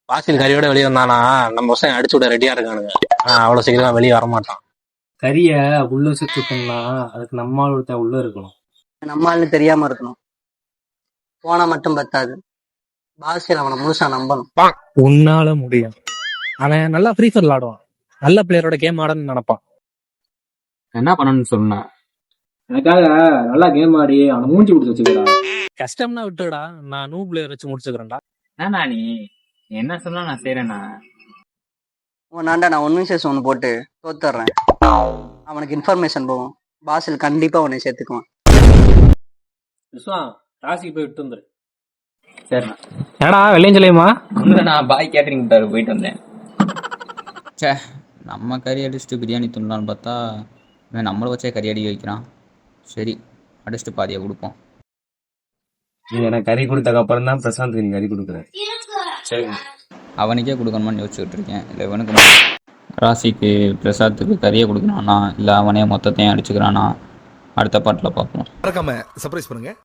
பாசில் கறியோட வெளியே வந்தானா நம்ம பசங்க அடிச்சு விட ரெடியா இருக்கானுங்க. அவ்வளவு சீக்கிரம் வெளியே வரமாட்டான். கறிய உள்ள வச்சு சுத்தணும்னா அதுக்கு நம்மால் ஒருத்தன் உள்ள இருக்கணும். நம்மால்னு தெரியாம இருக்கணும். போனா மட்டும் பத்தாது, பாசில் அவனை முழுசா நம்பணும். உன்னால முடியும். அவன் நல்லா ஃப்ரீ ஃபயர் விளாடுவான். நல்ல பிளேயரோட கேம் ஆடணும்னு நினைப்பான். என்ன பண்ணணும்னு சொன்னா எனக்காக நல்லா கேம் ஆடி அவனை மூஞ்சி கொடுத்து வச்சுக்கிறா. கஷ்டம்னா விட்டுடா, நான் நூ பிளேயர் வச்சு முடிச்சுக்கிறேன்டா. ஏன்னா நீ என்ன சொன்னா நான் செய்யறேன்னா உன்னாண்டா நான் 1 போட்டு தோத்துறேன். அவனுக்கு இன்ஃபர்மேஷன் போகும். பாசில் கண்டிப்பா உன்னை சேர்த்துக்குவான். ராசிக்கு போய் விட்டு வந்துரு. சரிண்ணா. ஏடா வெள்ளையஞ்சலையுமா? நான் பாய் கேட்டரிங் போயிட்டு வந்தேன். சே, நம்ம கறி அடிச்சுட்டு பிரியாணி துண்ணலான்னு பார்த்தா இவன் நம்மளை வச்சே கறி அடி வைக்கிறான். சரி, அடிச்சுட்டு பாதியை கொடுப்போம். நீ எனக்கு கறி கொடுத்ததுக்கு அப்புறம் தான் பிரசாந்த் நீ கறி கொடுக்குற. சரி, அவனுக்கே கொடுக்கணுமான்னு யோசிச்சுட்டு இருக்கேன். இல்லை இவனுக்கு ராசிக்கு பிரசாத்துக்கு கறியை கொடுக்கறானா இல்லை அவனே மொத்தத்தையும் அடிச்சுக்கிறானா அடுத்த பாட்டில் பார்ப்போம். மறக்காம சர்ப்ரைஸ் பண்ணுங்க.